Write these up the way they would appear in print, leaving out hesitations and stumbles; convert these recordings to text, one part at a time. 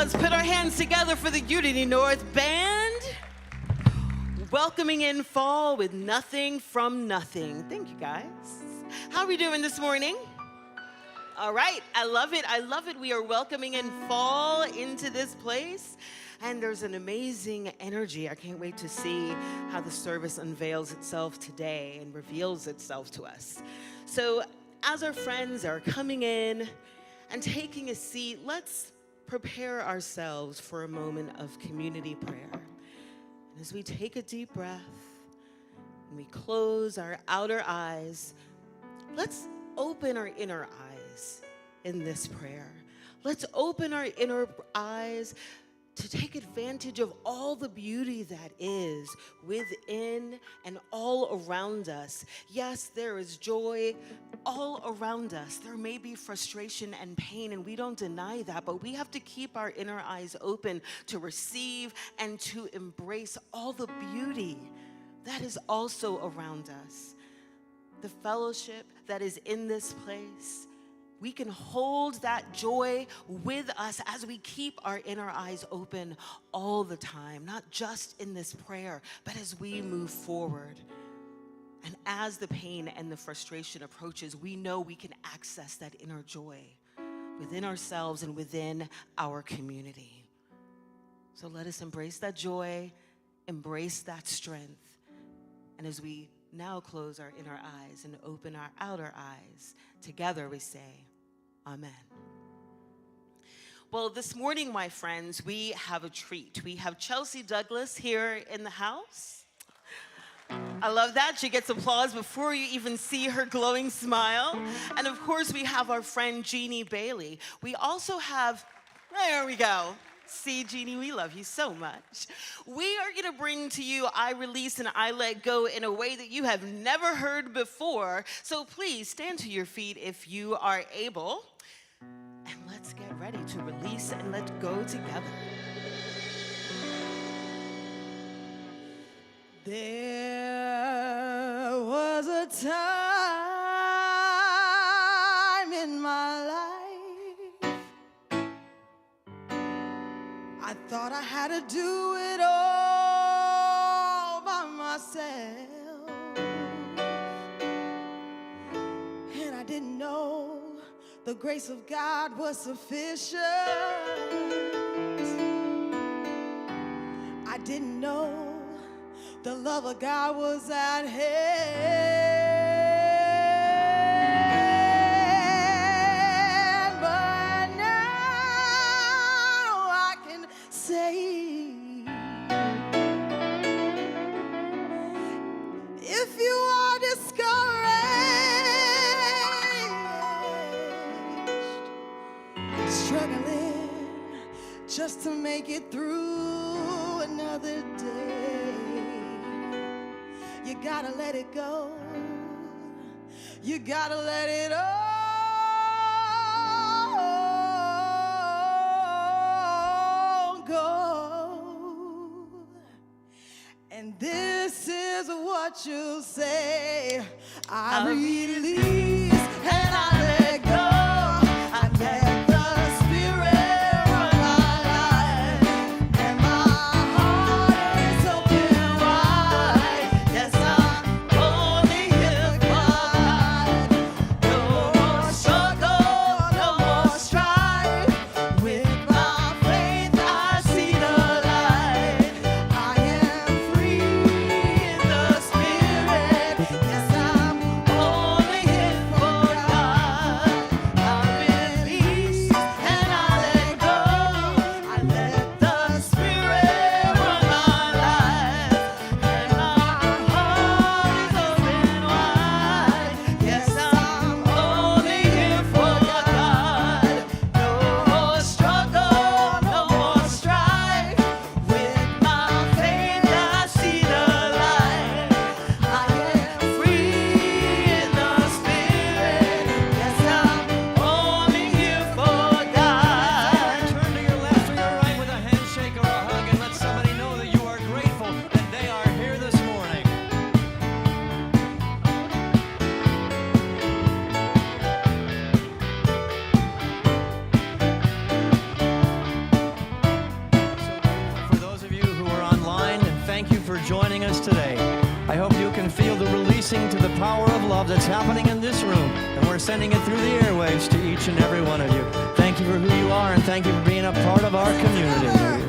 Let's put our hands together for the Unity North Band. Welcoming in fall with Nothing from Nothing. Thank you, guys. How are we doing this morning? All right, I love it. I love it. We are welcoming in fall into this place. And there's an amazing energy. I can't wait to see how the service unveils itself today and reveals itself to us. So as our friends are coming in and taking a seat, let's prepare ourselves for a moment of community prayer. And as we take a deep breath and we close our outer eyes, let's open our inner eyes in this prayer. Let's open our inner eyes to take advantage of all the beauty that is within and all around us. Yes, there is joy all around us. There may be frustration and pain, and we don't deny that, but we have to keep our inner eyes open to receive and to embrace all the beauty that is also around us. The fellowship that is in this place, we can hold that joy with us as we keep our inner eyes open all the time, not just in this prayer, but as we move forward. And as the pain and the frustration approaches, we know we can access that inner joy within ourselves and within our community. So let us embrace that joy, embrace that strength. And as we now close our inner eyes and open our outer eyes, together we say, Amen. Well, this morning, my friends, we have a treat. We have Chelsea Douglas here in the house. I love that. She gets applause before you even see her glowing smile. And of course, we have our friend Jeannie Bailey. We also have, there we go. See, Jeannie, we love you so much. We are going to bring to you I Release and I Let Go in a way that you have never heard before. So please stand to your feet if you are able. And let's get ready to release and let go together. There was a time in my life I thought I had to do it all by myself, and I didn't know the grace of God was sufficient. I didn't know the love of God was at hand. But now I can say, if you are discouraged, struggling just to make it through another day, you gotta let it go. You gotta let it all go. And this is what you say: I release and I let go. I let the Spirit run my life, and my heart is open wide. Yes, I'm only here God. No more struggle, no more strife. With my faith, I see the light. I am free in the Spirit. Yes, I'm only here for God. can feel the releasing to the power of love that's happening in this room. And we're sending it through the airwaves to each and every one of you. Thank you for who you are, and thank you for being a part of our community.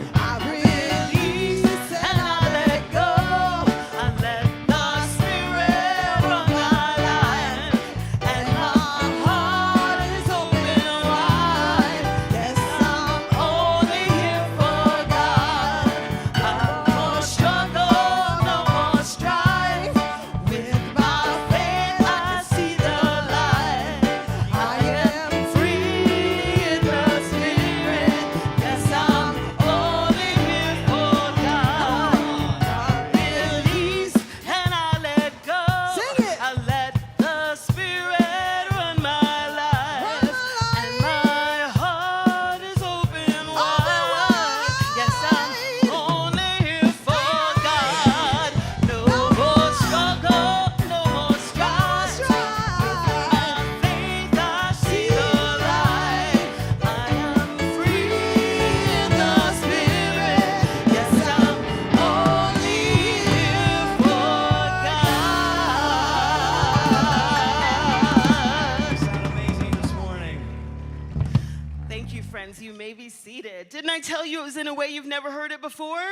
You may be seated. Didn't I tell you it was in a way you've never heard it before?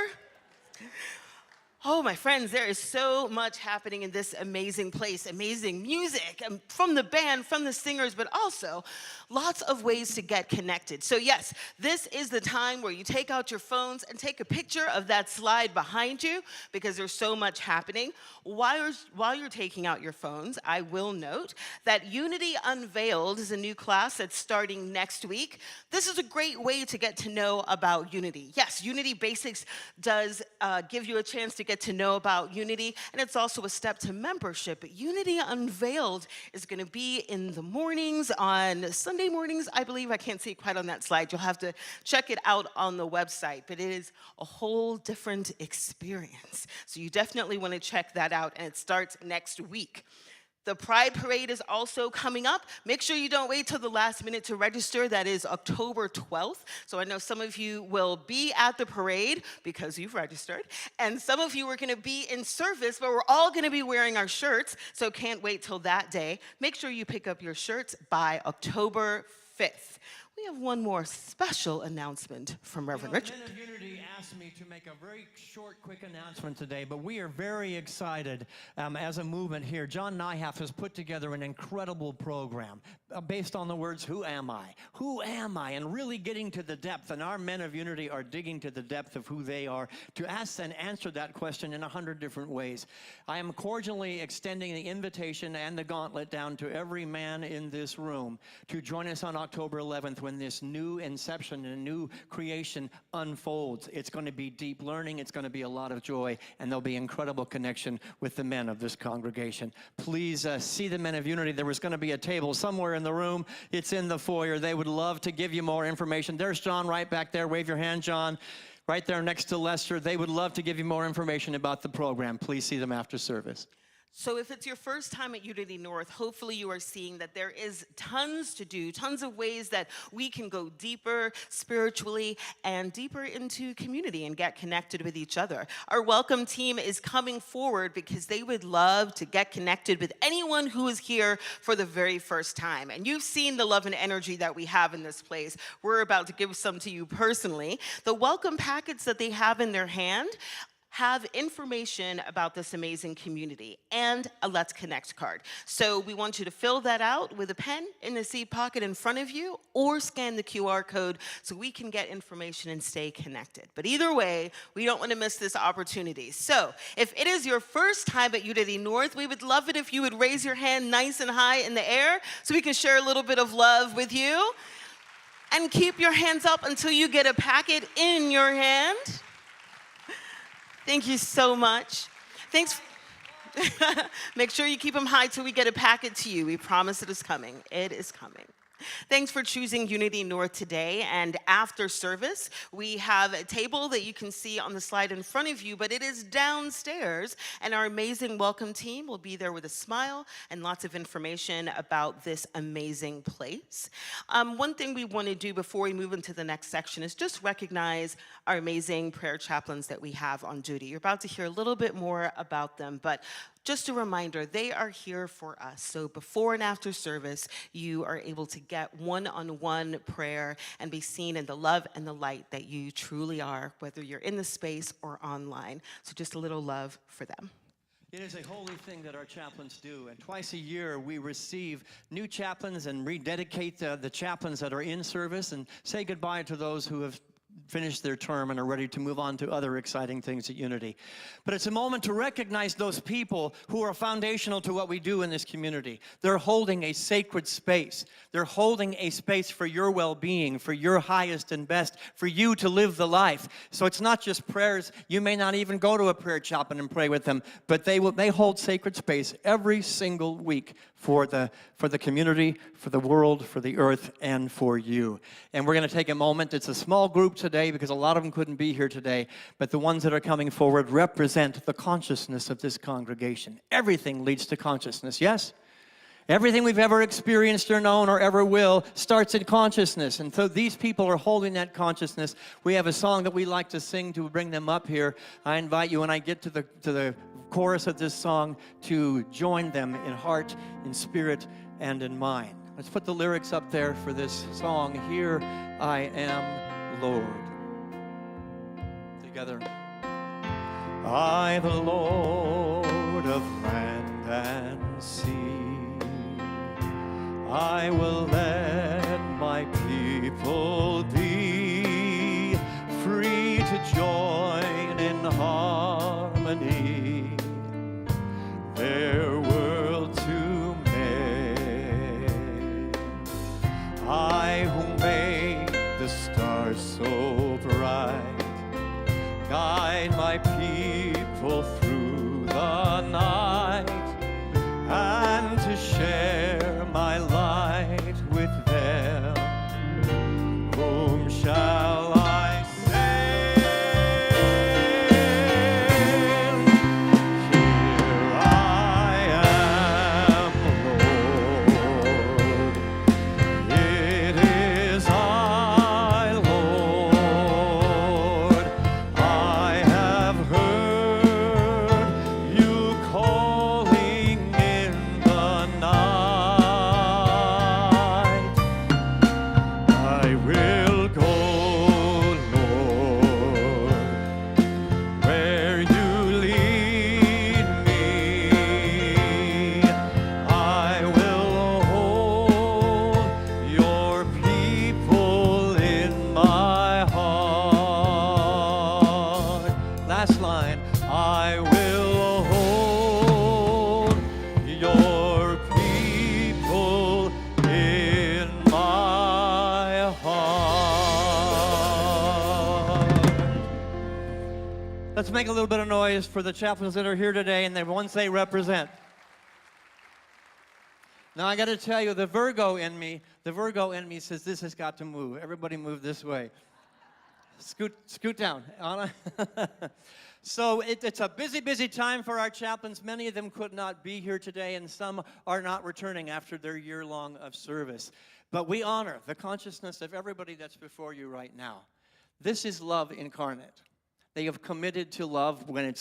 Oh, my friends, there is so much happening in this amazing place. Amazing music from the band, from the singers, but also lots of ways to get connected. So yes, this is the time where you take out your phones and take a picture of that slide behind you, because there's so much happening. While you're taking out your phones, I will note that Unity Unveiled is a new class that's starting next week. This is a great way to get to know about Unity. Yes, Unity Basics does give you a chance to get to know about Unity, and it's also a step to membership. But Unity Unveiled is going to be in the mornings, on Sunday mornings, I believe. I can't see it quite on that slide. You'll have to check it out on the website, but it is a whole different experience. So you definitely want to check that out, and it starts next week. The Pride Parade is also coming up. Make sure you don't wait till the last minute to register. That is October 12th. So I know some of you will be at the parade because you've registered, and some of you are going to be in service, but we're all going to be wearing our shirts, so can't wait till that day. Make sure you pick up your shirts by October 5th. We have one more special announcement from Reverend Richard. Men of Unity asked me to make a very short, quick announcement today, but we are very excited as a movement here. John Nyhaff has put together an incredible program based on the words, who am I? Who am I? And really getting to the depth, and our Men of Unity are digging to the depth of who they are to ask and answer that question in 100 different ways. I am cordially extending the invitation and the gauntlet down to every man in this room to join us on October 11th when this new inception and new creation unfolds. It's going to be deep learning, it's going to be a lot of joy, and there'll be incredible connection with the men of this congregation. Please see the Men of Unity. There was going to be a table somewhere in the room. It's in the foyer. They would love to give you more information. There's John right back there. Wave your hand, John. Right there next to Lester. They would love to give you more information about the program. Please see them after service. So if it's your first time at Unity North, hopefully you are seeing that there is tons to do, tons of ways that we can go deeper spiritually and deeper into community and get connected with each other. Our welcome team is coming forward because they would love to get connected with anyone who is here for the very first time. And you've seen the love and energy that we have in this place. We're about to give some to you personally. The welcome packets that they have in their hand have information about this amazing community and a Let's Connect card. So we want you to fill that out with a pen in the seat pocket in front of you, or scan the QR code so we can get information and stay connected. But either way, we don't want to miss this opportunity. So if it is your first time at Unity North, we would love it if you would raise your hand nice and high in the air so we can share a little bit of love with you. And keep your hands up until you get a packet in your hand. Thank you so much. Thanks. Make sure you keep them high till we get a packet to you. We promise it is coming. It is coming. Thanks for choosing Unity North today. And after service, we have a table that you can see on the slide in front of you, but it is downstairs. And our amazing welcome team will be there with a smile and lots of information about this amazing place. One thing we want to do before we move into the next section is just recognize our amazing prayer chaplains that we have on duty. You're about to hear a little bit more about them, but just a reminder, they are here for us. So before and after service, you are able to get one-on-one prayer and be seen in the love and the light that you truly are, whether you're in the space or online. So just a little love for them. It is a holy thing that our chaplains do, and twice a year we receive new chaplains and rededicate the chaplains that are in service and say goodbye to those who have finished their term and are ready to move on to other exciting things at Unity. But it's a moment to recognize those people who are foundational to what we do in this community. They're holding a sacred space. They're holding a space for your well-being, for your highest and best, for you to live the life. So it's not just prayers. You may not even go to a prayer chaplain and pray with them, but they hold sacred space every single week for the community, for the world, for the earth, and for you. And we're going to take a moment. It's a small group today because a lot of them couldn't be here today, but the ones that are coming forward represent the consciousness of this congregation. Everything leads to consciousness, yes? Everything we've ever experienced or known or ever will starts in consciousness. And so these people are holding that consciousness. We have a song that we like to sing to bring them up here. I invite you, when I get to the chorus of this song, to join them in heart, in spirit, and in mind. Let's put the lyrics up there for this song. Here I am, Lord. Together. I, the Lord of land and sea, I will let my people be free to join in harmony their world to make. I who made the stars so bright, guide my people through the night, and to share my light with them. Whom shall I send? Here I am, Lord. It is I, Lord. I have heard you calling in the night. I will go, Lord, where you lead me. I will hold your people in my heart. Last line. I will hold your people in my heart. Let's make a little bit of noise for the chaplains that are here today and the ones they represent. Now I got to tell you, the Virgo in me says this has got to move. Everybody move this way. Scoot down, Anna. So it's a busy time for our chaplains. Many of them could not be here today, and some are not returning after their year-long of service. But we honor the consciousness of everybody that's before you right now. This is love incarnate. They have committed to love when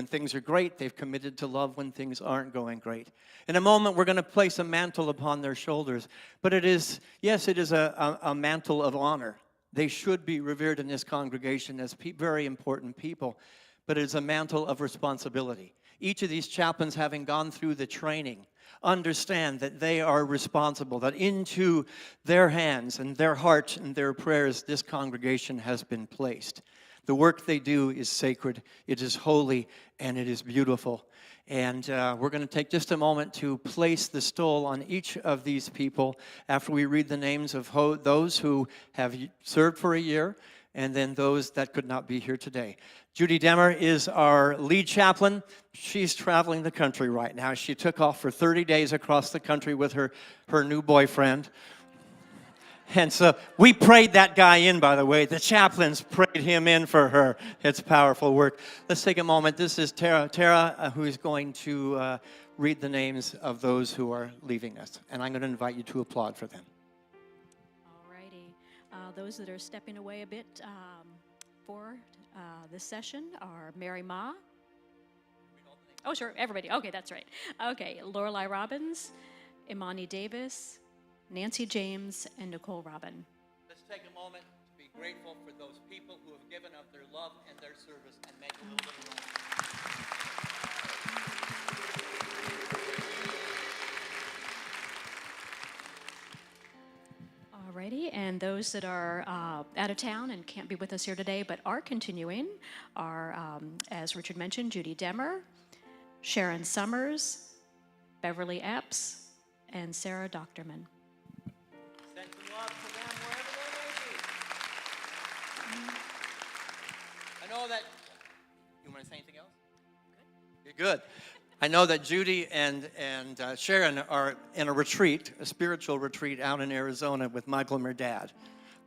things are great. They've committed to love when things aren't going great. In a moment, we're going to place a mantle upon their shoulders. But it is a mantle of honor. They should be revered in this congregation as very important people. But it is a mantle of responsibility. Each of these chaplains, having gone through the training, understand that they are responsible, that into their hands and their heart and their prayers this congregation has been placed. The work they do is sacred, it is holy, and it is beautiful. And we're going to take just a moment to place the stole on each of these people after we read the names of those who have served for a year, and then those that could not be here today. Judy Demmer is our lead chaplain. She's traveling the country right now. She took off for 30 days across the country with her new boyfriend. And so we prayed that guy in, by the way. The chaplains prayed him in for her. It's powerful work. Let's take a moment. This is Tara, who is going to read the names of those who are leaving us. And I'm going to invite you to applaud for them. Those that are stepping away a bit for this session are Mary Ma, Oh, sure, everybody. Okay, that's right. Okay, Lorelei Robbins, Imani Davis, Nancy James, and Nicole Robin. Let's take a moment to be grateful for those people who have given up their love and their service and make a little bit of room. Alrighty, and those that are out of town and can't be with us here today but are continuing are, as Richard mentioned, Judy Demmer, Sharon Summers, Beverly Epps, and Sarah Doctorman. Send some love to them wherever they may be. I know that, you want to say anything else? Good. You're good. I know that Judy and Sharon are in a retreat, a spiritual retreat out in Arizona with Michael and her dad.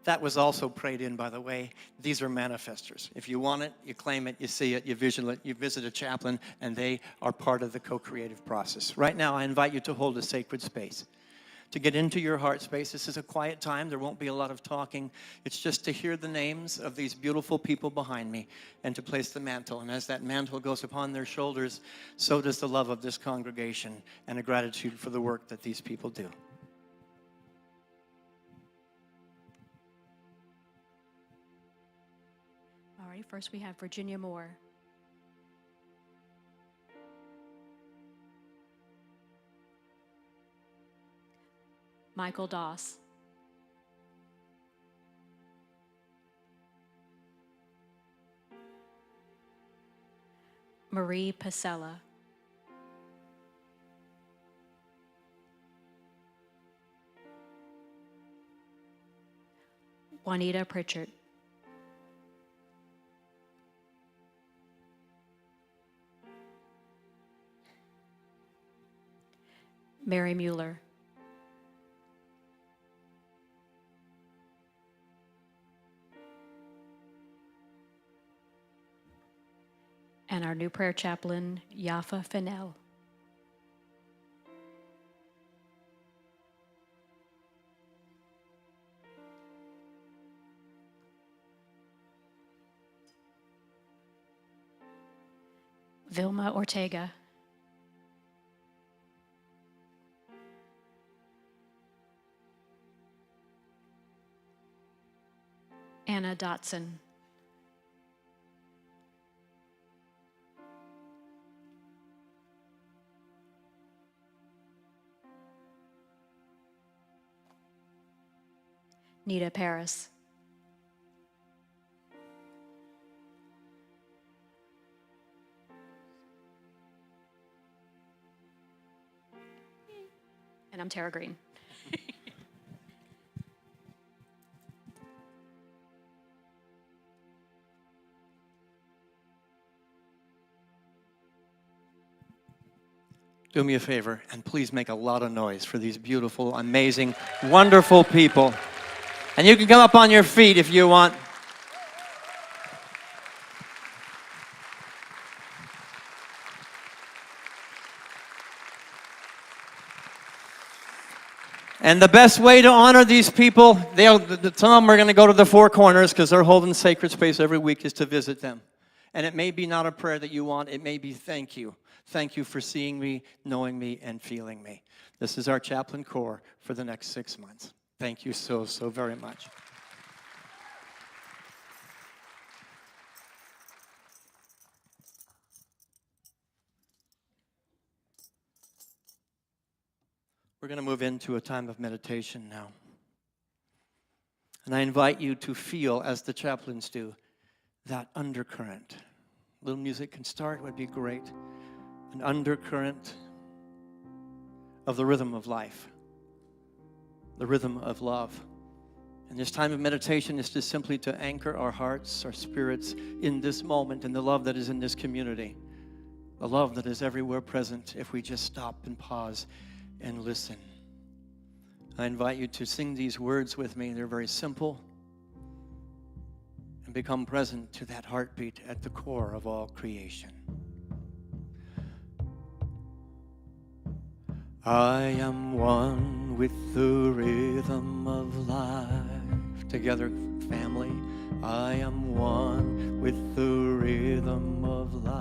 That was also prayed in, by the way. These are manifestors. If you want it, you claim it, you see it, you vision it, you visit a chaplain, and they are part of the co-creative process. Right now, I invite you to hold a sacred space. To get into your heart space, this is a quiet time. There won't be a lot of talking. It's just to hear the names of these beautiful people behind me and to place the mantle. And as that mantle goes upon their shoulders, so does the love of this congregation and a gratitude for the work that these people do. All right, first we have Virginia Moore. Michael Doss. Marie Pasella. Juanita Pritchard. Mary Mueller. And our new prayer chaplain, Yafa Fennell. Vilma Ortega. Anna Dotson. Nita Paris. And I'm Tara Green. Do me a favor and please make a lot of noise for these beautiful, amazing, wonderful people. And you can come up on your feet if you want. And the best way to honor these people, some of them are going to go to the four corners because they're holding sacred space every week, is to visit them. And it may be not a prayer that you want, it may be thank you. Thank you for seeing me, knowing me, and feeling me. This is our chaplain corps for the next 6 months. Thank you so, so very much. We're going to move into a time of meditation now. And I invite you to feel, as the chaplains do, that undercurrent. A little music can start, would be great. An undercurrent of the rhythm of life, the rhythm of love. And this time of meditation is just simply to anchor our hearts, our spirits in this moment, in the love that is in this community, the love that is everywhere present if we just stop and pause and listen. I invite you to sing these words with me. They're very simple. And become present to that heartbeat at the core of all creation. I am one with the rhythm of life. Together, family. I am one with the rhythm of life.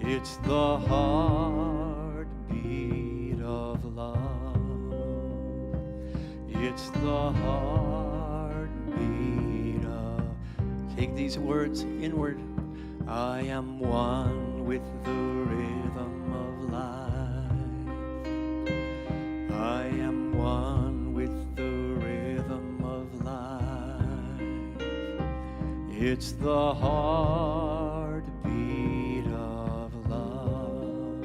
It's the heartbeat of love. It's the heartbeat of... Take these words inward. I am one with the rhythm of life. I am one with the rhythm of life. It's the heartbeat of love.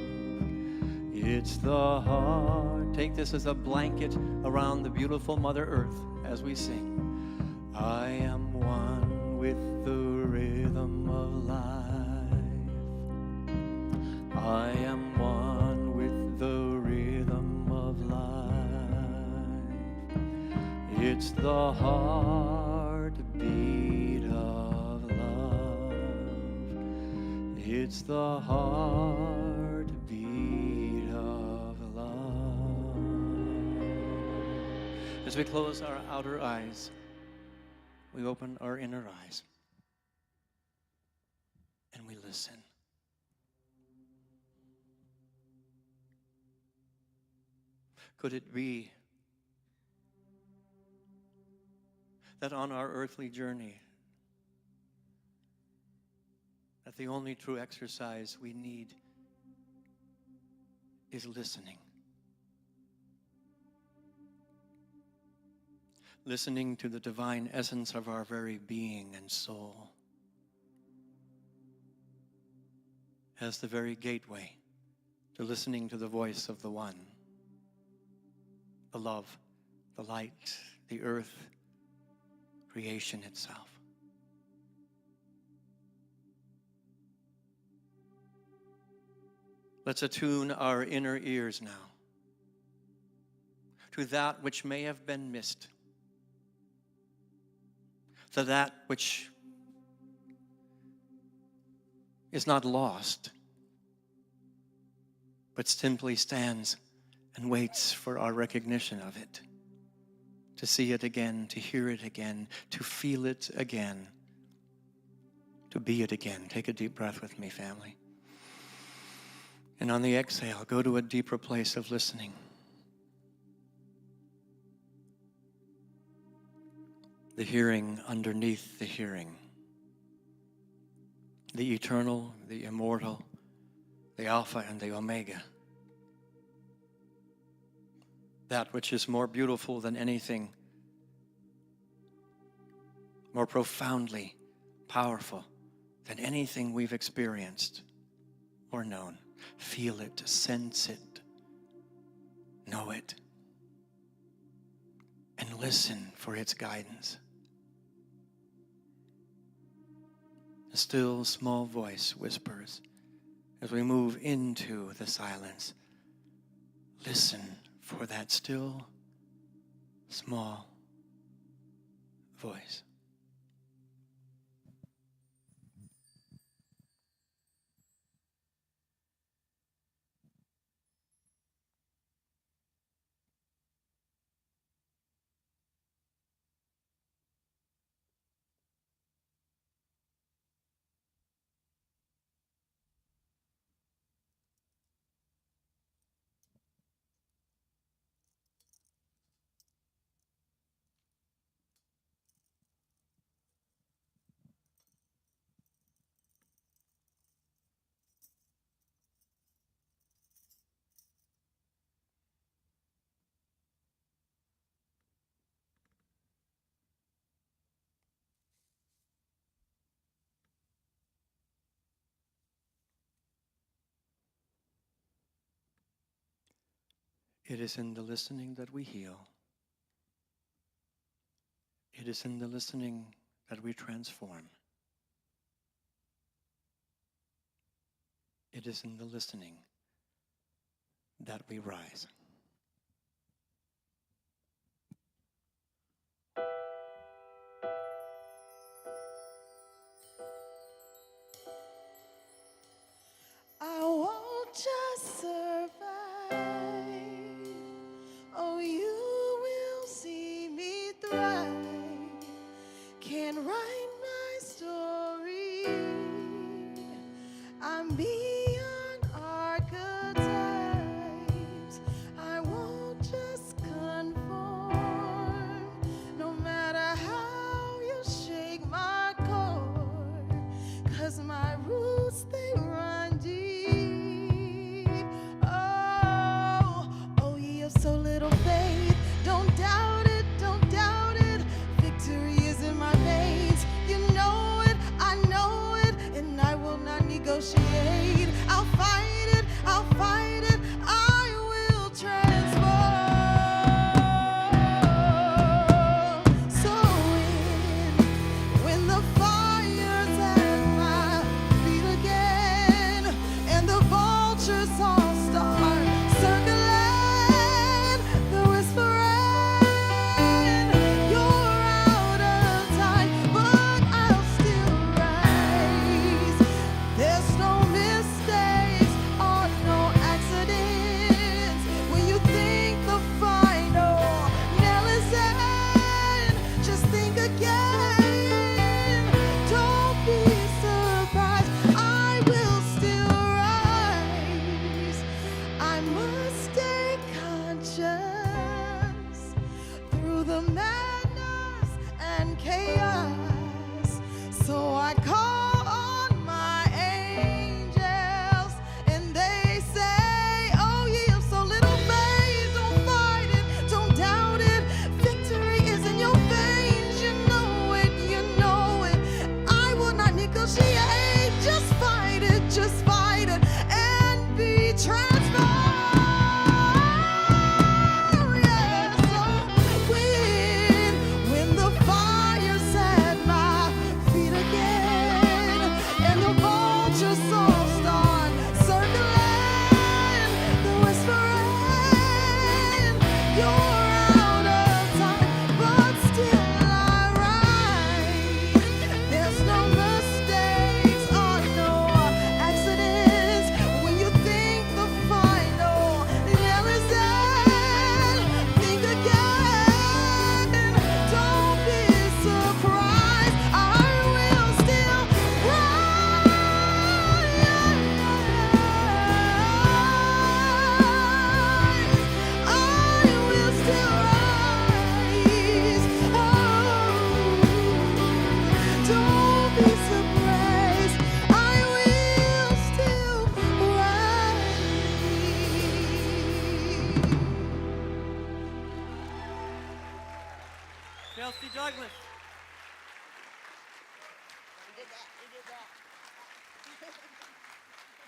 It's the heart. Take this as a blanket around the beautiful Mother Earth as we sing. I am one with the rhythm of life. I am one with the rhythm of life. It's the heartbeat of love. It's the heartbeat of love. As we close our outer eyes, we open our inner eyes and we listen. Could it be that on our earthly journey, that the only true exercise we need is listening? Listening to the divine essence of our very being and soul as the very gateway to listening to the voice of the One, the love, the light, the earth, creation itself. Let's attune our inner ears now to that which may have been missed, to that which is not lost, but simply stands and waits for our recognition of it, to see it again, to hear it again, to feel it again, to be it again. Take a deep breath with me, family. And on the exhale, go to a deeper place of listening. The hearing underneath the hearing. The eternal, the immortal, the Alpha and the Omega. That which is more beautiful than anything, more profoundly powerful than anything we've experienced or known. Feel it, sense it, know it, and listen for its guidance. A still small voice whispers as we move into the silence. Listen for that still small voice. It is in the listening that we heal. It is in the listening that we transform. It is in the listening that we rise. I won't just survive. Oh, you will see me thrive. Can write my story. I'm beyond the madness and chaos. So I call on my angels, and they say, oh, ye of so little faith, don't fight it, don't doubt it. Victory is in your veins, you know it, you know it. I will not negotiate, just fight it, and be transformed. Yes, so when the fire set my feet again, and the vultures all start circling, the whispering, you're out of time, but still I rise. There's no mistakes or no accidents when you think the final nail is in. Think again, don't be surprised. I will still rise. I will still rise. Oh, don't be surprised. I will still rise. Chelsea Douglas.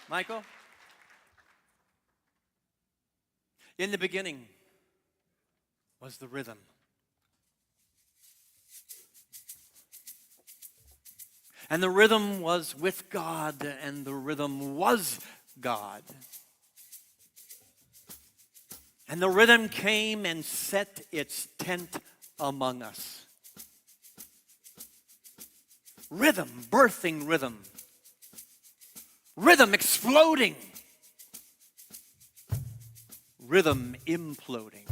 Michael? In the beginning was the rhythm. And the rhythm was with God, and the rhythm was God. And the rhythm came and set its tent among us. Rhythm, birthing rhythm. Rhythm exploding. Rhythm imploding.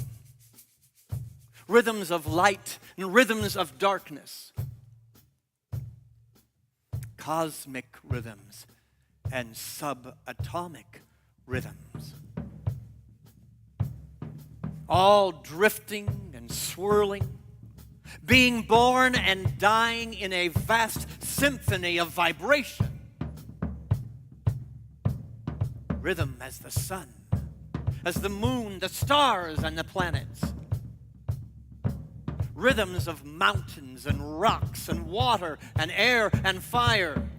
Rhythms of light and rhythms of darkness. Cosmic rhythms and subatomic rhythms. All drifting and swirling, being born and dying in a vast symphony of vibration. Rhythm as the sun, as the moon, the stars, and the planets. Rhythms of mountains and rocks and water and air and fire.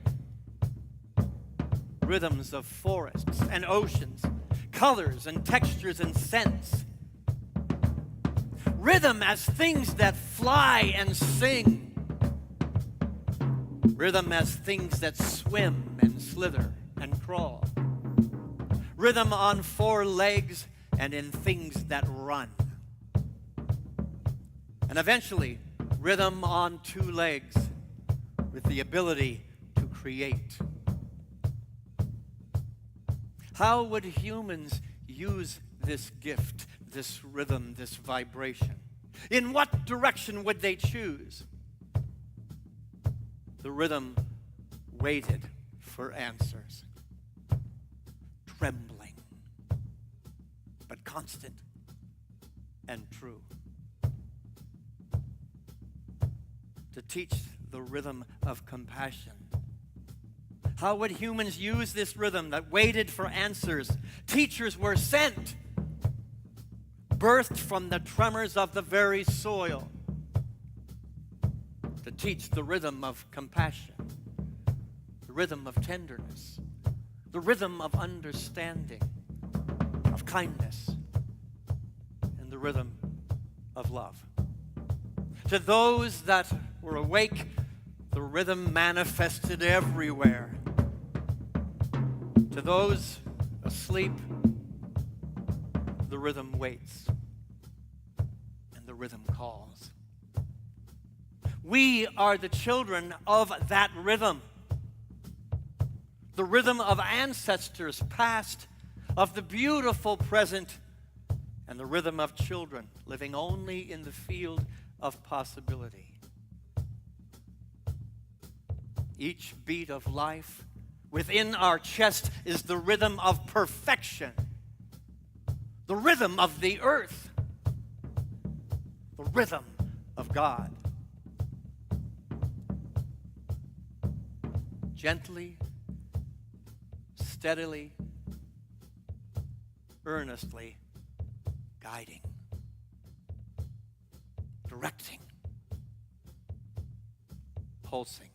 Rhythms of forests and oceans, colors and textures and scents. Rhythm as things that fly and sing. Rhythm as things that swim and slither and crawl. Rhythm on four legs and in things that run. And eventually, rhythm on two legs with the ability to create. How would humans use this gift, this rhythm, this vibration? In what direction would they choose? The rhythm waited for answers. Trembling, but constant and true. To teach the rhythm of compassion. How would humans use this rhythm that waited for answers? Teachers were sent, birthed from the tremors of the very soil, to teach the rhythm of compassion, the rhythm of tenderness, the rhythm of understanding, of kindness, and the rhythm of love. To those that were awake, the rhythm manifested everywhere. To those asleep, the rhythm waits, and the rhythm calls. We are the children of that rhythm. The rhythm of ancestors past, of the beautiful present, and the rhythm of children living only in the field of possibility. Each beat of life within our chest is the rhythm of perfection, the rhythm of the earth, the rhythm of God. Gently, steadily, earnestly guiding, directing, pulsing.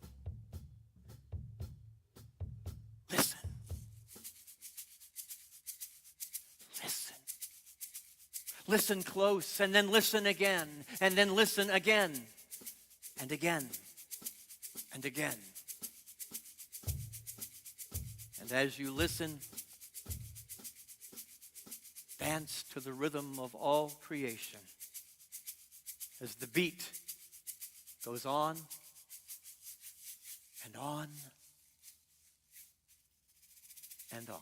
Listen. Listen. Listen close, and then listen again, and then listen again, and again, and again. And as you listen, dance to the rhythm of all creation as the beat goes on and on and on.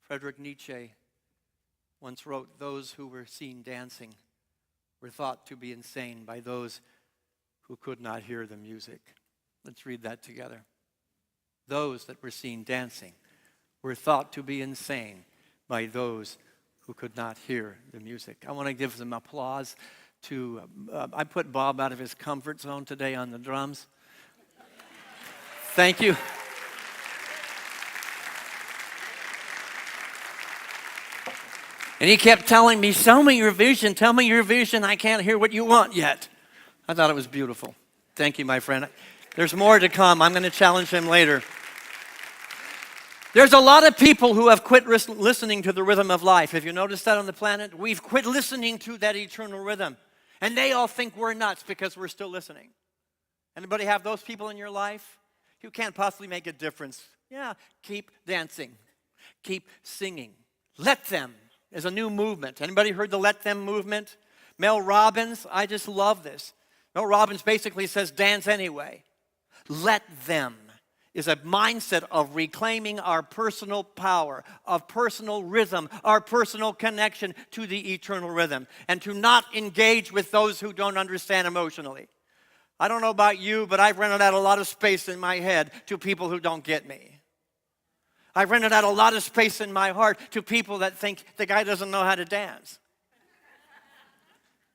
Friedrich Nietzsche once wrote, "Those who were seen dancing were thought to be insane by those who could not hear the music." Let's read that together. Those that were seen dancing were thought to be insane by those who could not hear the music. I want to give some applause to, I put Bob out of his comfort zone today on the drums. Thank you. And he kept telling me, "Tell me your vision, tell me your vision. I can't hear what you want yet." I thought it was beautiful. Thank you, my friend. There's more to come. I'm going to challenge him later. There's a lot of people who have quit listening to the rhythm of life. Have you noticed that on the planet? We've quit listening to that eternal rhythm. And they all think we're nuts because we're still listening. Anybody have those people in your life? You can't possibly make a difference. Yeah, keep dancing. Keep singing. Let them is a new movement. Anybody heard the Let Them movement? Mel Robbins, I just love this. Mel Robbins basically says dance anyway. Let them is a mindset of reclaiming our personal power, of personal rhythm, our personal connection to the eternal rhythm, and to not engage with those who don't understand emotionally. I don't know about you, but I've rented out a lot of space in my head to people who don't get me. I've rented out a lot of space in my heart to people that think the guy doesn't know how to dance.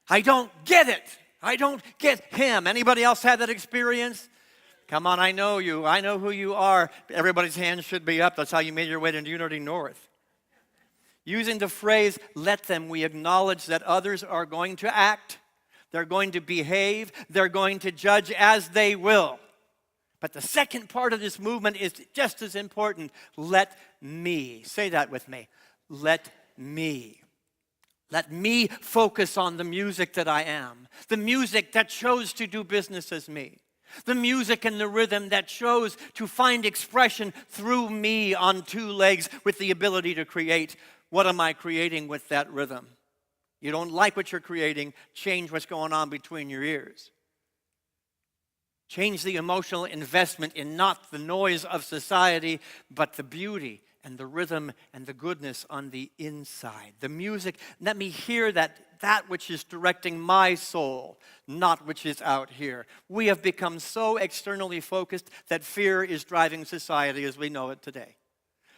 I don't get it. I don't get him. Anybody else had that experience? Come on, I know you. I know who you are. Everybody's hands should be up. That's how you made your way to Unity North. Using the phrase, let them, we acknowledge that others are going to act, they're going to behave, they're going to judge as they will. But the second part of this movement is just as important. Let me. Say that with me. Let me. Let me focus on the music that I am. The music that chose to do business as me. The music and the rhythm that chose to find expression through me on two legs with the ability to create. What am I creating with that rhythm? You don't like what you're creating, change what's going on between your ears. Change the emotional investment in not the noise of society, but the beauty and the rhythm and the goodness on the inside. The music, let me hear that which is directing my soul, not which is out here. We have become so externally focused that fear is driving society as we know it today.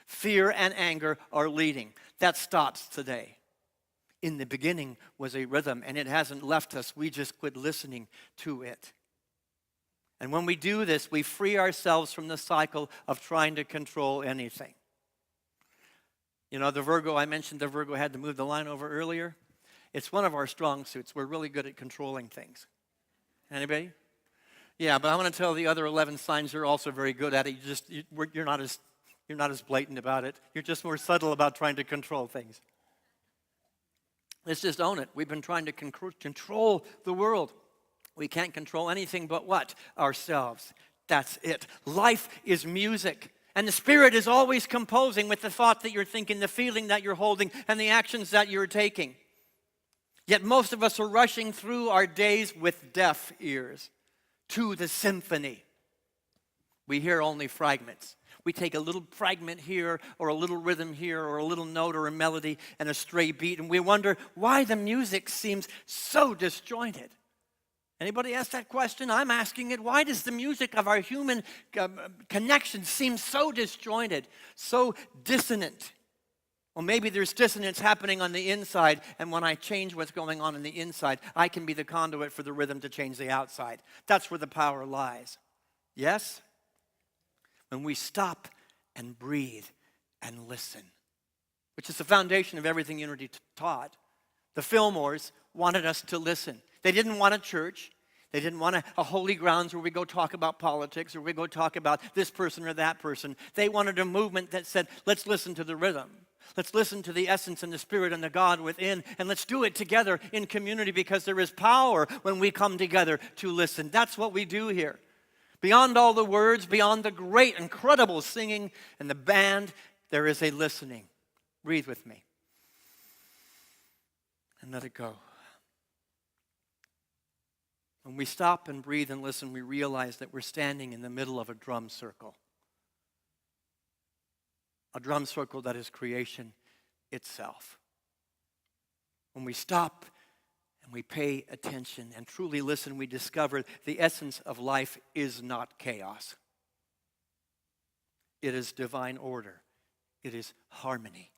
Fear and anger are leading. That stops today. In the beginning was a rhythm, and it hasn't left us. We just quit listening to it. And when we do this, we free ourselves from the cycle of trying to control anything. You know, the Virgo, I mentioned the Virgo had to move the line over earlier. It's one of our strong suits. We're really good at controlling things. Anybody? Yeah, but I want to tell the other 11 signs you're also very good at it. You're not as blatant about it. You're just more subtle about trying to control things. Let's just own it. We've been trying to control the world. We can't control anything but what? Ourselves. That's it. Life is music. And the Spirit is always composing with the thought that you're thinking, the feeling that you're holding, and the actions that you're taking. Yet most of us are rushing through our days with deaf ears to the symphony. We hear only fragments. We take a little fragment here, or a little rhythm here, or a little note or a melody and a stray beat, and we wonder why the music seems so disjointed. Anybody ask that question? I'm asking it. Why does the music of our human connection seem so disjointed, so dissonant? Well, maybe there's dissonance happening on the inside, and when I change what's going on the inside, I can be the conduit for the rhythm to change the outside. That's where the power lies. Yes? When we stop and breathe and listen, which is the foundation of everything Unity taught. The Fillmores wanted us to listen. They didn't want a church. They didn't want a holy grounds where we go talk about politics or we go talk about this person or that person. They wanted a movement that said, let's listen to the rhythm. Let's listen to the essence and the spirit and the God within, and let's do it together in community because there is power when we come together to listen. That's what we do here. Beyond all the words, beyond the great, incredible singing and the band, there is a listening. Breathe with me. And let it go. When we stop and breathe and listen, we realize that we're standing in the middle of a drum circle. A drum circle that is creation itself. When we stop and we pay attention and truly listen, we discover the essence of life is not chaos. It is divine order. It is harmony.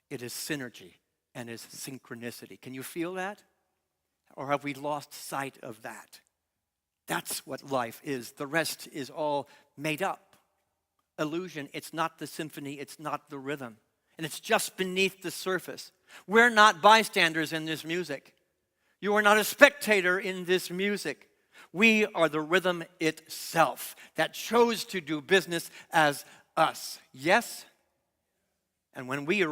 It is synergy and is synchronicity. Can you feel that? Or have we lost sight of that? That's what life is. The rest is all made up. Illusion. It's not the symphony. It's not the rhythm. And it's just beneath the surface. We're not bystanders in this music. You are not a spectator in this music. We are the rhythm itself that chose to do business as us. Yes? And when we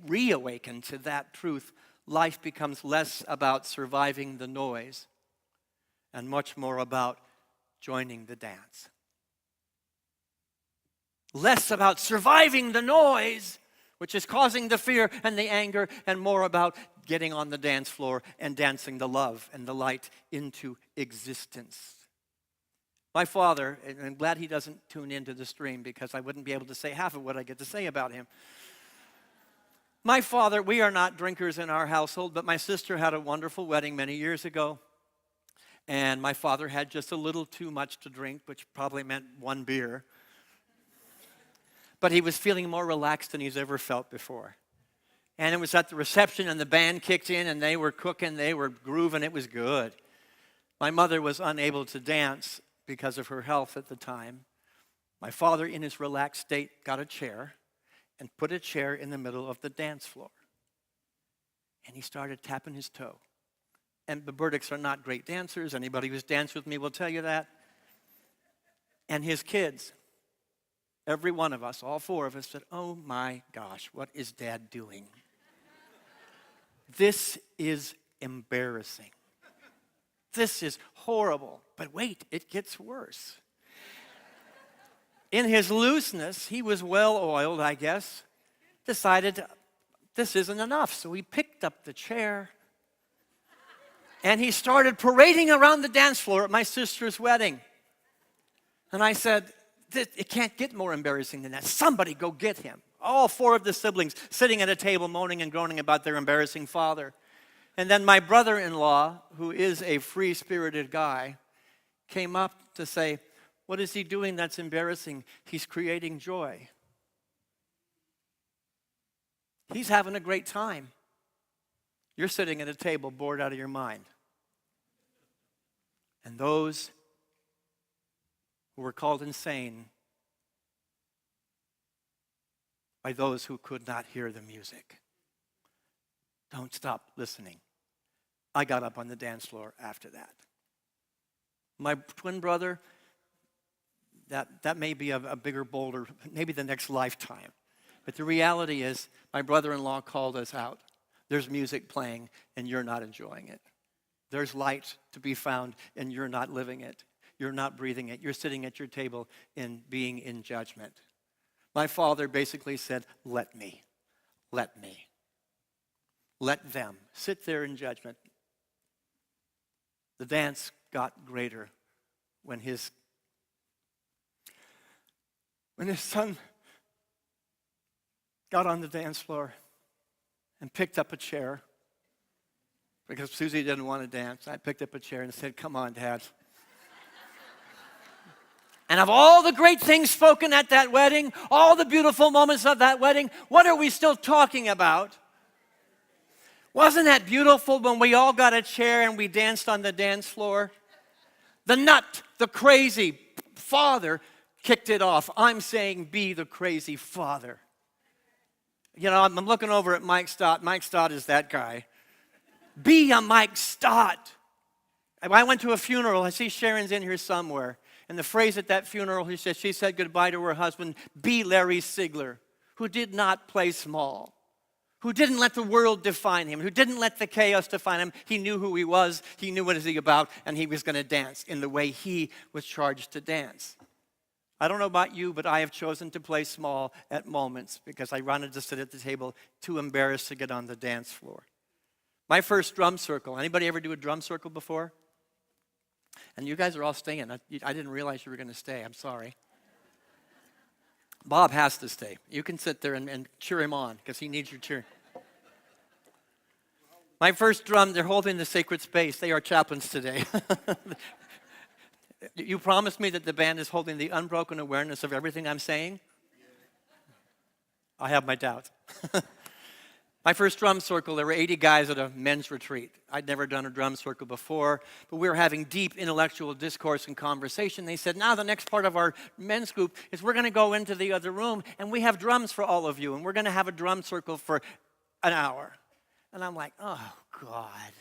reawaken to that truth, life becomes less about surviving the noise and much more about joining the dance. Less about surviving the noise, which is causing the fear and the anger, and more about getting on the dance floor and dancing the love and the light into existence. My father, and I'm glad he doesn't tune into the stream because I wouldn't be able to say half of what I get to say about him. My father, we are not drinkers in our household, but my sister had a wonderful wedding many years ago. And my father had just a little too much to drink, which probably meant one beer. But he was feeling more relaxed than he's ever felt before. And it was at the reception, and the band kicked in, and they were cooking, they were grooving, it was good. My mother was unable to dance because of her health at the time. My father, in his relaxed state, got a chair and put a chair in the middle of the dance floor. And he started tapping his toe. And the Burdicks are not great dancers. Anybody who's danced with me will tell you that. And his kids, every one of us, all four of us, said, "Oh my gosh, what is Dad doing? This is embarrassing. This is horrible." But wait, it gets worse. In his looseness, he was well-oiled, I guess, decided this isn't enough. So he picked up the chair, and he started parading around the dance floor at my sister's wedding. And I said, it can't get more embarrassing than that. Somebody go get him. All four of the siblings sitting at a table moaning and groaning about their embarrassing father. And then my brother-in-law, who is a free-spirited guy, came up to say, "What is he doing that's embarrassing? He's creating joy. He's having a great time. You're sitting at a table bored out of your mind." And those who were called insane by those who could not hear the music. Don't stop listening. I got up on the dance floor after that. My twin brother, that may be a bigger boulder, maybe the next lifetime. But the reality is, my brother-in-law called us out. There's music playing, and you're not enjoying it. There's light to be found, and you're not living it. You're not breathing it. You're sitting at your table and being in judgment. My father basically said, let me. Let them sit there in judgment. The dance got greater when his son got on the dance floor and picked up a chair. Because Susie didn't want to dance, I picked up a chair and said, "Come on, Dad." And of all the great things spoken at that wedding, all the beautiful moments of that wedding, what are we still talking about? Wasn't that beautiful when we all got a chair and we danced on the dance floor? The nut, the crazy father kicked it off. I'm saying be the crazy father. You know, I'm looking over at Mike Stott. Mike Stott is that guy. Be a Mike Stott. I went to a funeral. I see Sharon's in here somewhere. And the phrase at that funeral, she said goodbye to her husband, be Larry Sigler, who did not play small, who didn't let the world define him, who didn't let the chaos define him. He knew who he was, he knew what he was about, and he was going to dance in the way he was charged to dance. I don't know about you, but I have chosen to play small at moments because I wanted to sit at the table too embarrassed to get on the dance floor. My first drum circle, anybody ever do a drum circle before? And you guys are all staying. I didn't realize you were going to stay. I'm sorry. Bob has to stay. You can sit there and cheer him on because he needs your cheer. My first drum, they're holding the sacred space. They are chaplains today. You promised me that the band is holding the unbroken awareness of everything I'm saying? I have my doubts. My first drum circle, there were 80 guys at a men's retreat. I'd never done a drum circle before, but we were having deep intellectual discourse and conversation. They said, now the next part of our men's group is we're going to go into the other room, and we have drums for all of you, and we're going to have a drum circle for an hour. And I'm like, oh, God.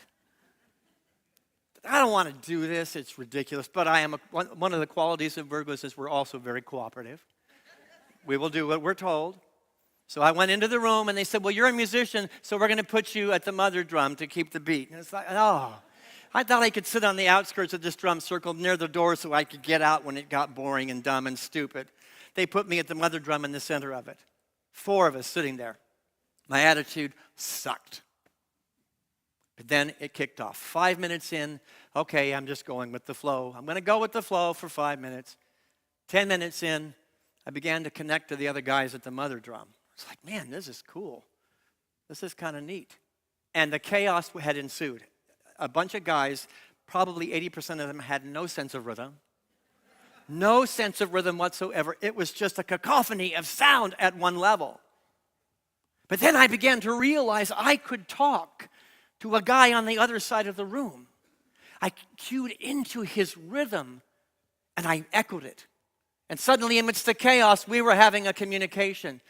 I don't want to do this. It's ridiculous. But I am one of the qualities of Virgos is we're also very cooperative. We will do what we're told. So I went into the room, and they said, well, you're a musician, so we're going to put you at the mother drum to keep the beat. And it's like, oh. I thought I could sit on the outskirts of this drum circle near the door so I could get out when it got boring and dumb and stupid. They put me at the mother drum in the center of it. 4 of us sitting there. My attitude sucked. But then it kicked off. 5 minutes in, okay, I'm just going with the flow. I'm going to go with the flow for 5 minutes. 10 minutes in, I began to connect to the other guys at the mother drum. It's like, man, this is cool. This is kind of neat. And the chaos had ensued. A bunch of guys, probably 80% of them had no sense of rhythm. No sense of rhythm whatsoever. It was just a cacophony of sound at one level. But then I began to realize I could talk to a guy on the other side of the room. I cued into his rhythm, and I echoed it. And suddenly, amidst the chaos, we were having a communication.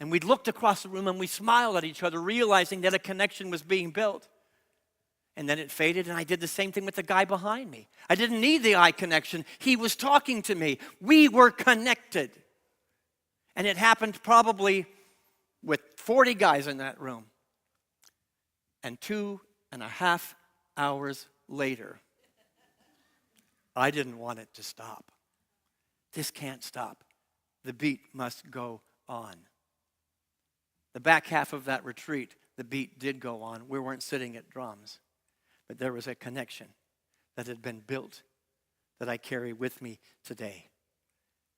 And we looked across the room, and we smiled at each other, realizing that a connection was being built. And then it faded, and I did the same thing with the guy behind me. I didn't need the eye connection. He was talking to me. We were connected. And it happened probably with 40 guys in that room. And 2.5 hours later, I didn't want it to stop. This can't stop. The beat must go on. The back half of that retreat, the beat did go on. We weren't sitting at drums, but there was a connection that had been built that I carry with me today.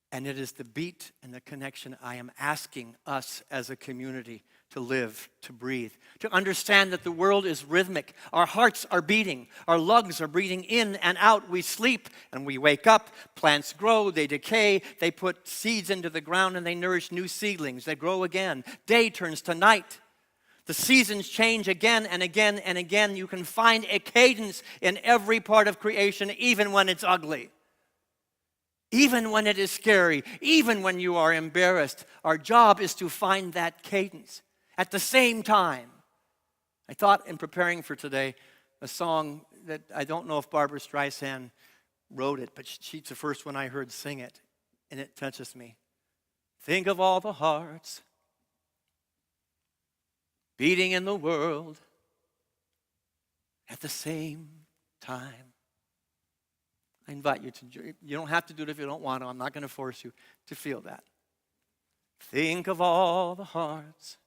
And it is the beat and the connection I am asking us as a community to live, to breathe, to understand that the world is rhythmic. Our hearts are beating. Our lungs are breathing in and out. We sleep and we wake up. Plants grow, they decay. They put seeds into the ground and they nourish new seedlings. They grow again. Day turns to night. The seasons change again and again and again. You can find a cadence in every part of creation, even when it's ugly. Even when it is scary, even when you are embarrassed, our job is to find that cadence. At the same time, I thought in preparing for today, a song that I don't know if Barbara Streisand wrote it, but she's the first one I heard sing it, and it touches me. Think of all the hearts beating in the world at the same time. I invite you to, you don't have to do it if you don't want to. I'm not going to force you to feel that. Think of all the hearts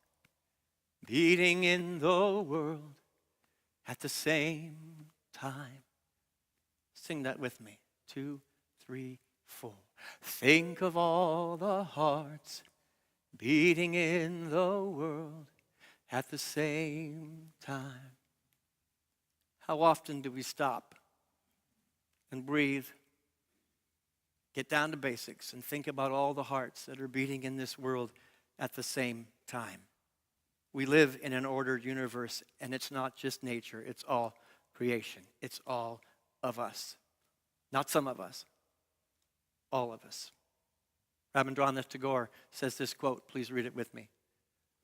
beating in the world at the same time. Sing that with me. 2, 3, 4. Think of all the hearts beating in the world at the same time. How often do we stop and breathe Get down to basics and think about all the hearts that are beating in this world at the same time. We live in an ordered universe, and it's not just nature. It's all creation. It's all of us. Not some of us. All of us. Rabindranath Tagore says this quote. Please read it with me.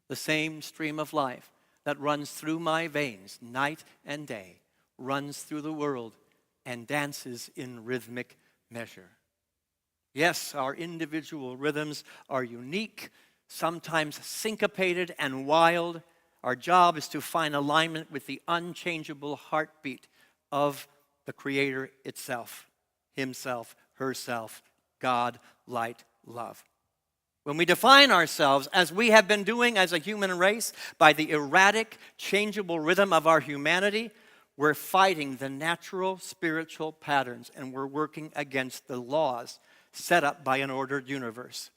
The same stream of life that runs through my veins night and day runs through the world and dances in rhythmic measure. Yes, our individual rhythms are unique, sometimes syncopated and wild. Our job is to find alignment with the unchangeable heartbeat of the Creator itself, Himself, Herself, God, light, love. When we define ourselves, as we have been doing as a human race, by the erratic, changeable rhythm of our humanity, we're fighting the natural spiritual patterns, and we're working against the laws set up by an ordered universe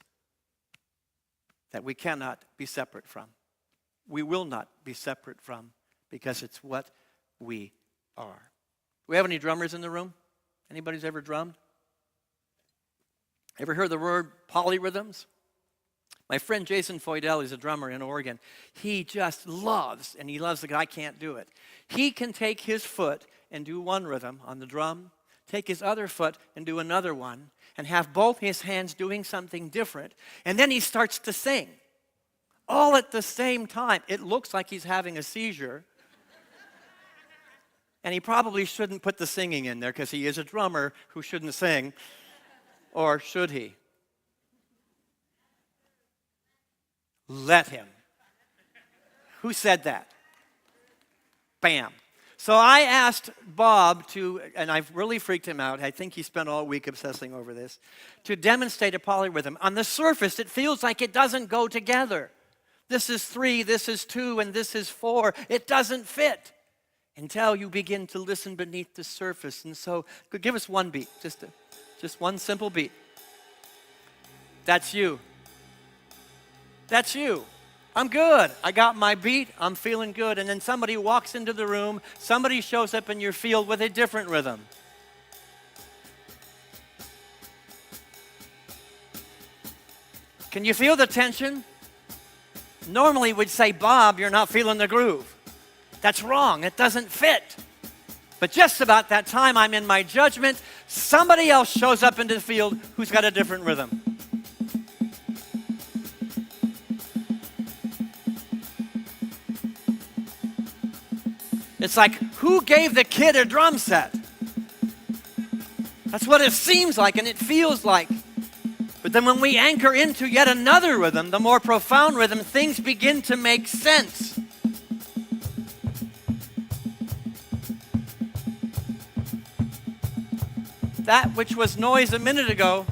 that we cannot be separate from. We will not be separate from, because it's what we are. Do we have any drummers in the room? Anybody's ever drummed? Ever heard the word polyrhythms? My friend Jason Feudel is a drummer in Oregon. He just loves, and he loves the guy, I can't do it. He can take his foot and do one rhythm on the drum, take his other foot and do another one, and have both his hands doing something different. And then he starts to sing, all at the same time. It looks like he's having a seizure. And he probably shouldn't put the singing in there, because he is a drummer who shouldn't sing. Or should he? Let him. Who said that? Bam. So I asked Bob to, and I've really freaked him out, I think he spent all week obsessing over this, to demonstrate a polyrhythm. On the surface, it feels like it doesn't go together. This is 3, this is 2, and this is 4. It doesn't fit until you begin to listen beneath the surface. And so, give us one beat, just one simple beat. That's you. That's you. I'm good. I got my beat. I'm feeling good. And then somebody walks into the room. Somebody shows up in your field with a different rhythm. Can you feel the tension? Normally we'd say, Bob, you're not feeling the groove. That's wrong. It doesn't fit. But just about that time I'm in my judgment, somebody else shows up into the field who's got a different rhythm. It's like, who gave the kid a drum set? That's what it seems like and it feels like. But then when we anchor into yet another rhythm, the more profound rhythm, things begin to make sense. That which was noise a minute ago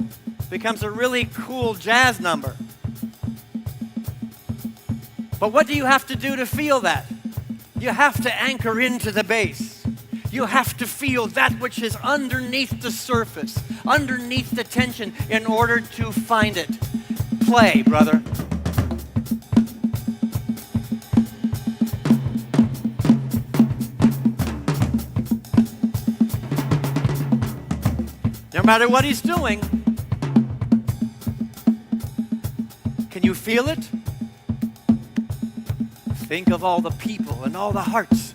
becomes a really cool jazz number. But what do you have to do to feel that? You have to anchor into the bass. You have to feel that which is underneath the surface, underneath the tension, in order to find it. Play, brother. No matter what he's doing, can you feel it? Think of all the people and all the hearts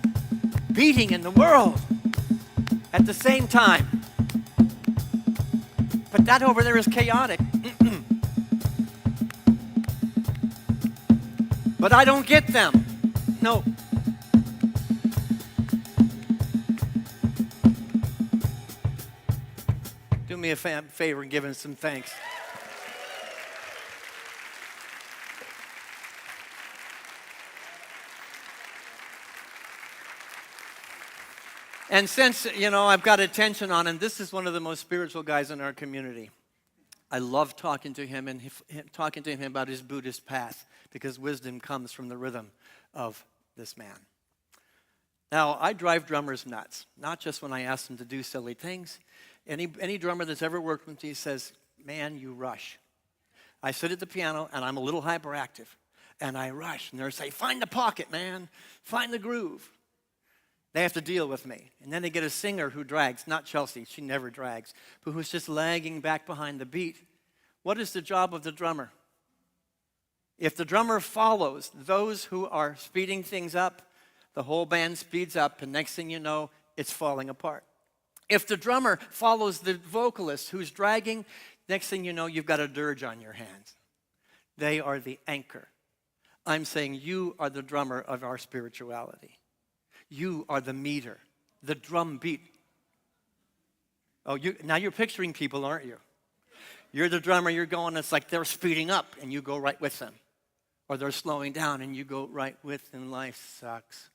beating in the world at the same time. But that over there is chaotic. But I don't get them. No. Do me a favor and give him some thanks. And since, I've got attention on him, this is one of the most spiritual guys in our community. I love talking to him and talking to him about his Buddhist path, because wisdom comes from the rhythm of this man. Now, I drive drummers nuts, not just when I ask them to do silly things. Any drummer that's ever worked with me says, man, you rush. I sit at the piano, and I'm a little hyperactive, and I rush. And they say, find the pocket, man. Find the groove. They have to deal with me. And then they get a singer who drags, not Chelsea, she never drags, but who's just lagging back behind the beat. What is the job of the drummer? If the drummer follows those who are speeding things up, the whole band speeds up, and next thing you know, it's falling apart. If the drummer follows the vocalist who's dragging, next thing you know, you've got a dirge on your hands. They are the anchor. I'm saying you are the drummer of our spirituality. You are the meter, the drum beat. Oh, now you're picturing people, aren't you? You're the drummer, you're going, it's like they're speeding up, and you go right with them. Or they're slowing down, and you go right with them. Life sucks.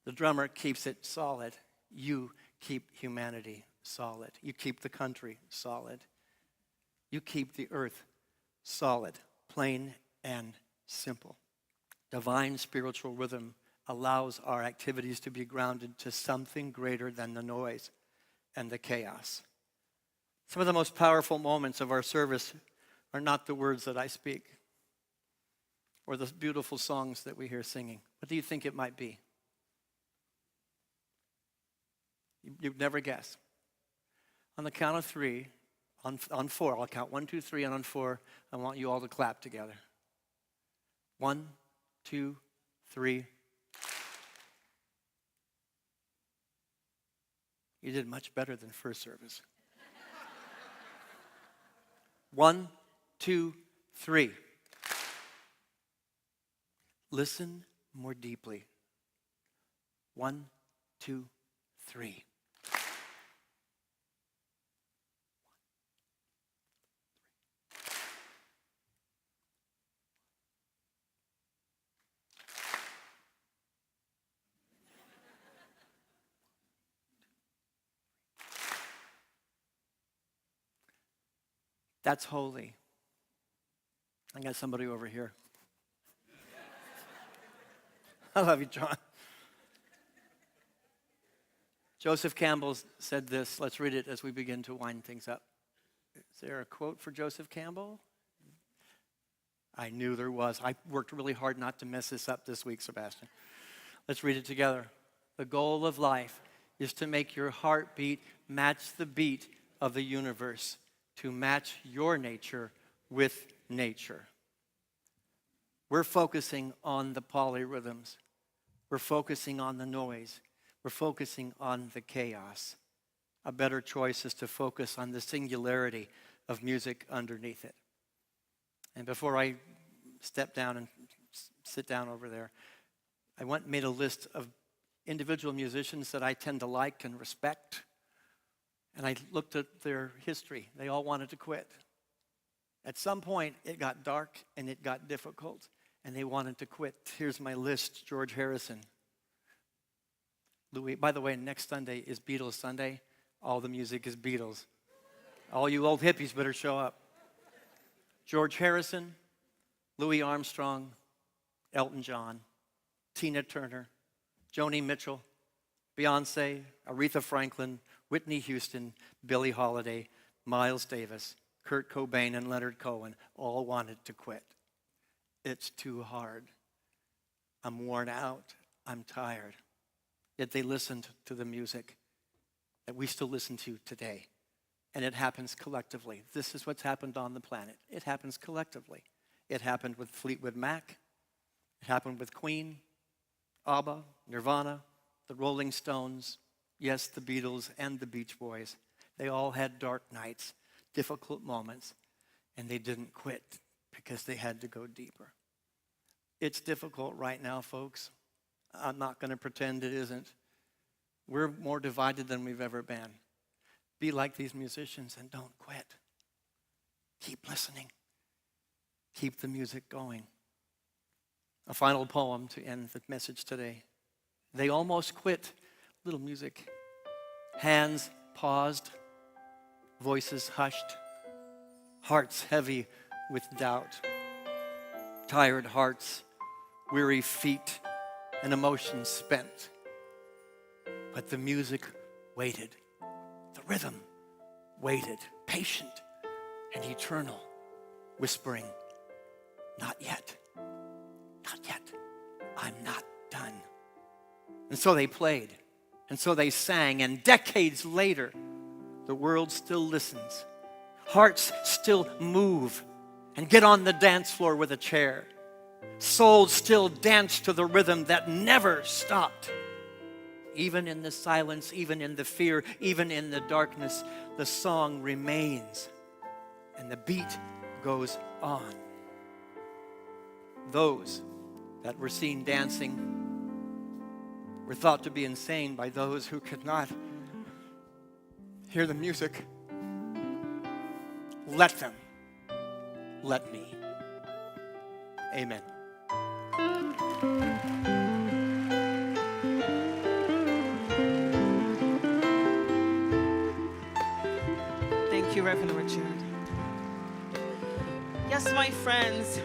The drummer keeps it solid. You keep humanity solid. You keep the country solid. You keep the earth solid, plain and simple. Divine spiritual rhythm allows our activities to be grounded to something greater than the noise and the chaos. Some of the most powerful moments of our service are not the words that I speak or the beautiful songs that we hear singing. What do you think it might be? You'd never guess. On the count of three, on four, I'll count 1, 2, 3, and on 4, I want you all to clap together. 1, 2, 3. You did much better than first service. 1, 2, 3. Listen more deeply. 1, 2, 3. That's holy. I got somebody over here. I love you, John. Joseph Campbell said this. Let's read it as we begin to wind things up. Is there a quote for Joseph Campbell? I knew there was. I worked really hard not to mess this up this week, Sebastian. Let's read it together. The goal of life is to make your heartbeat match the beat of the universe, to match your nature with nature. We're focusing on the polyrhythms. We're focusing on the noise. We're focusing on the chaos. A better choice is to focus on the singularity of music underneath it. And before I step down and sit down over there, I went and made a list of individual musicians that I tend to like and respect. And I looked at their history. They all wanted to quit. At some point, it got dark and it got difficult, and they wanted to quit. Here's my list. George Harrison. Louis, by the way, next Sunday is Beatles Sunday. All the music is Beatles. All you old hippies better show up. George Harrison, Louis Armstrong, Elton John, Tina Turner, Joni Mitchell, Beyonce, Aretha Franklin, Whitney Houston, Billie Holiday, Miles Davis, Kurt Cobain, and Leonard Cohen all wanted to quit. It's too hard. I'm worn out. I'm tired. Yet they listened to the music that we still listen to today. And it happens collectively. This is what's happened on the planet. It happens collectively. It happened with Fleetwood Mac. It happened with Queen, ABBA, Nirvana, the Rolling Stones, yes, the Beatles and the Beach Boys. They all had dark nights, difficult moments, and they didn't quit because they had to go deeper. It's difficult right now, folks. I'm not going to pretend it isn't. We're more divided than we've ever been. Be like these musicians and don't quit. Keep listening. Keep the music going. A final poem to end the message today. They almost quit. Little music. Hands paused. Voices hushed. Hearts heavy with doubt. Tired hearts. Weary feet. And emotions spent. But the music waited. The rhythm waited, patient and eternal, whispering, not yet, not yet, I'm not done. And so they played, and so they sang, and decades later, the world still listens. Hearts still move and get on the dance floor with a chair. Souls still dance to the rhythm that never stopped. Even in the silence, even in the fear, even in the darkness, the song remains and the beat goes on. Those that were seen dancing were thought to be insane by those who could not hear the music. Let them. Let me. Amen. Thank you, Reverend Richard. Yes, my friends,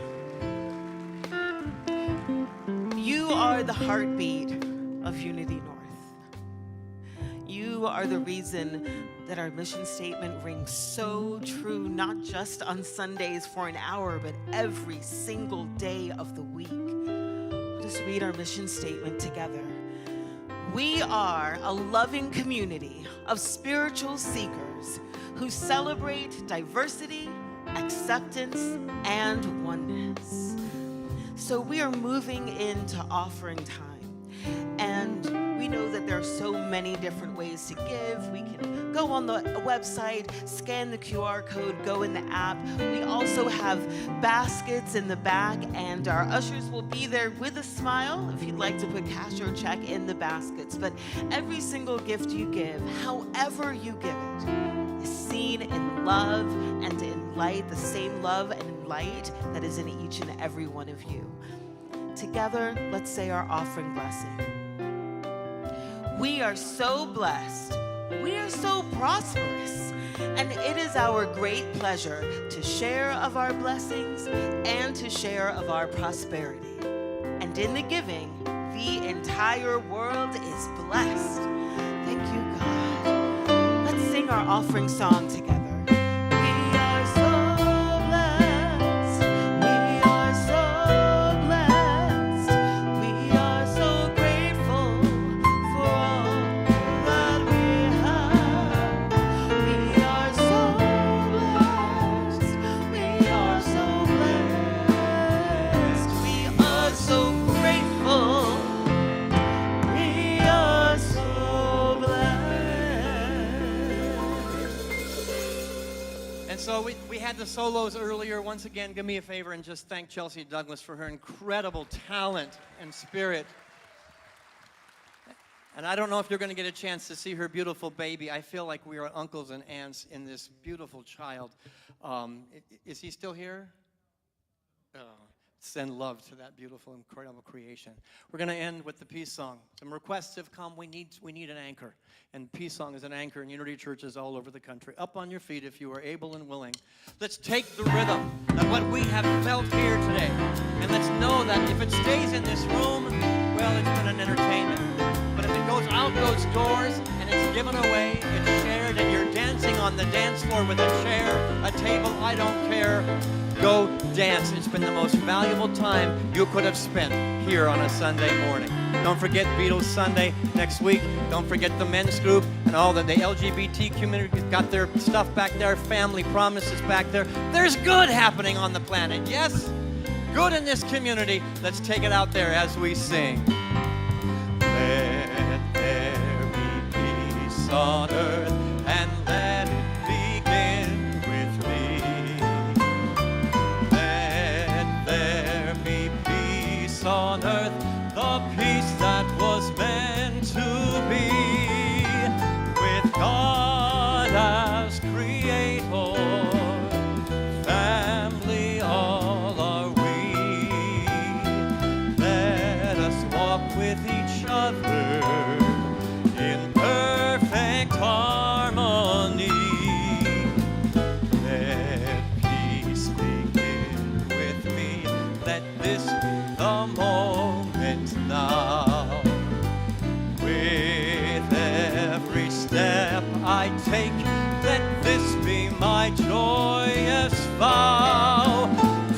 you are the heartbeat of Unity North. You are the reason that our mission statement rings so true, not just on Sundays for an hour, but every single day of the week. Let us read our mission statement together. We are a loving community of spiritual seekers who celebrate diversity, acceptance, and oneness. So we are moving into offering time. And we know that there are so many different ways to give. We can go on the website, scan the QR code, go in the app. We also have baskets in the back, and our ushers will be there with a smile if you'd like to put cash or check in the baskets. But every single gift you give, however you give it, is seen in love and in light, the same love and light that is in each and every one of you. Together, let's say our offering blessing. We are so blessed. We are so prosperous. And it is our great pleasure to share of our blessings and to share of our prosperity. And in the giving, the entire world is blessed. Thank you, God. Let's sing our offering song together. So we had the solos earlier. Once again, give me a favor and just thank Chelsea Douglas for her incredible talent and spirit. And I don't know if you're going to get a chance to see her beautiful baby. I feel like we are uncles and aunts in this beautiful child. Is he still here? Oh. Send love to that beautiful, incredible creation. We're going to end with the peace song. Some requests have come. We need an anchor. And peace song is an anchor in Unity churches all over the country. Up on your feet if you are able and willing. Let's take the rhythm of what we have felt here today. And let's know that if it stays in this room, well, it's been an entertainment. But if it goes out those doors and it's given away, it's shared, and you're dancing on the dance floor with a chair, a table, I don't care. Go dance. It's been the most valuable time you could have spent here on a Sunday morning. Don't forget Beatles Sunday next week. Don't forget the men's group and all the LGBT community got their stuff back there. Family Promises back there. There's good happening on the planet. Yes? Good in this community. Let's take it out there as we sing. Let there be peace on earth and let it begin with me. On earth, the peace that was meant to be, with God as creator, family all are we. Let us walk with each other in perfect harmony. Let peace begin with me. Let this be the moment now. With every step I take, let this be my joyous vow,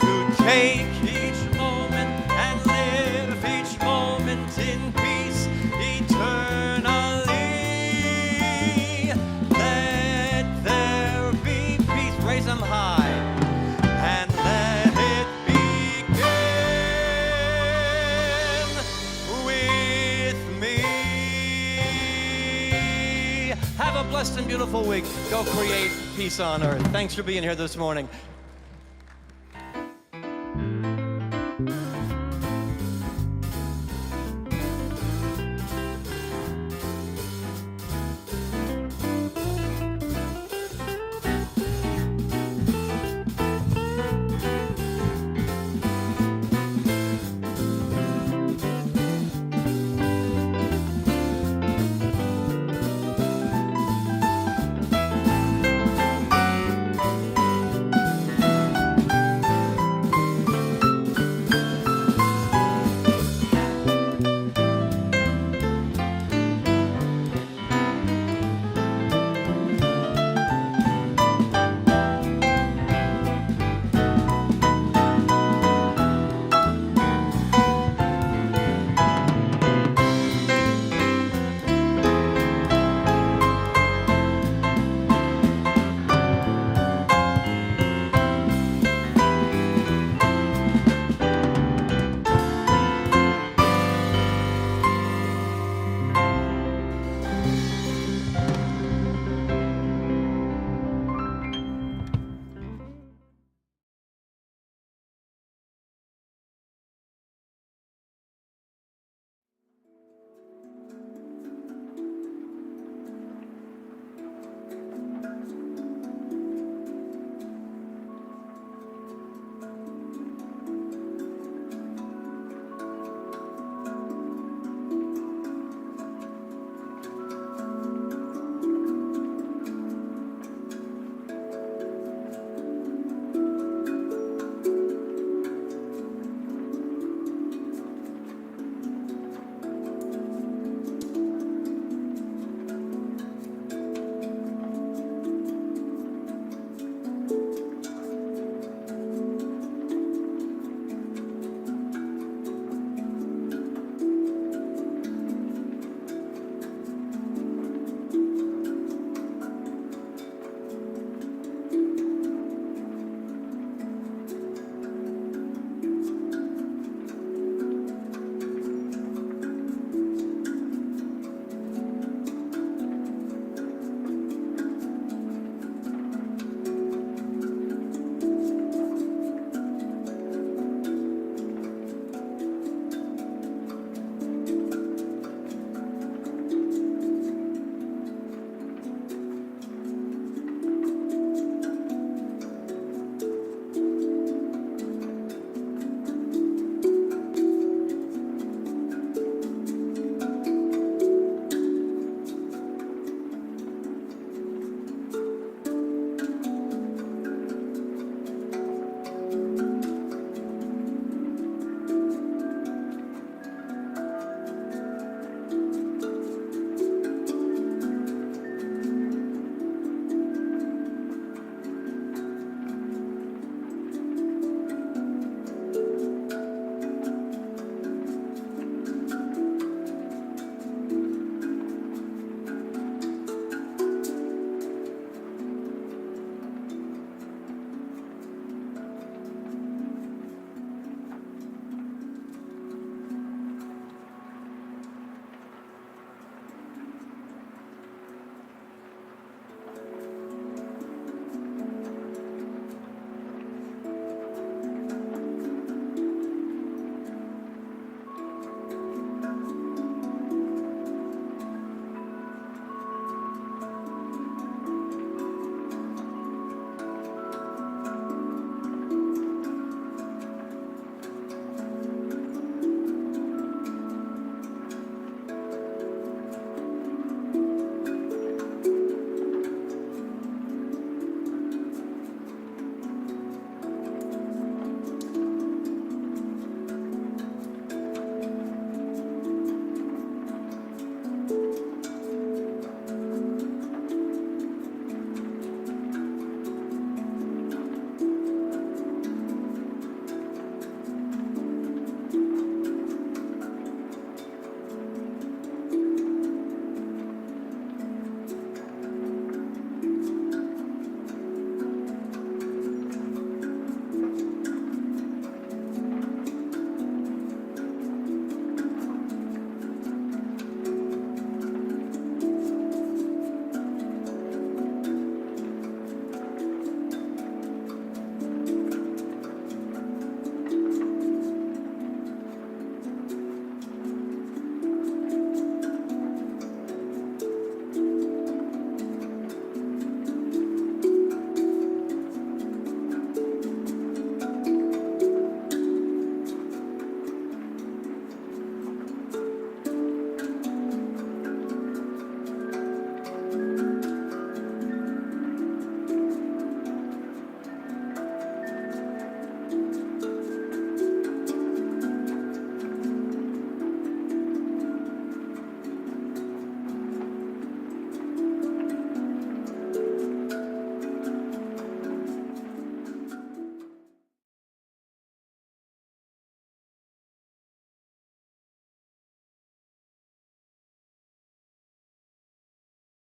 to take each moment and live each moment in peace, Have a blessed and beautiful week. Go create peace on earth. Thanks for being here this morning.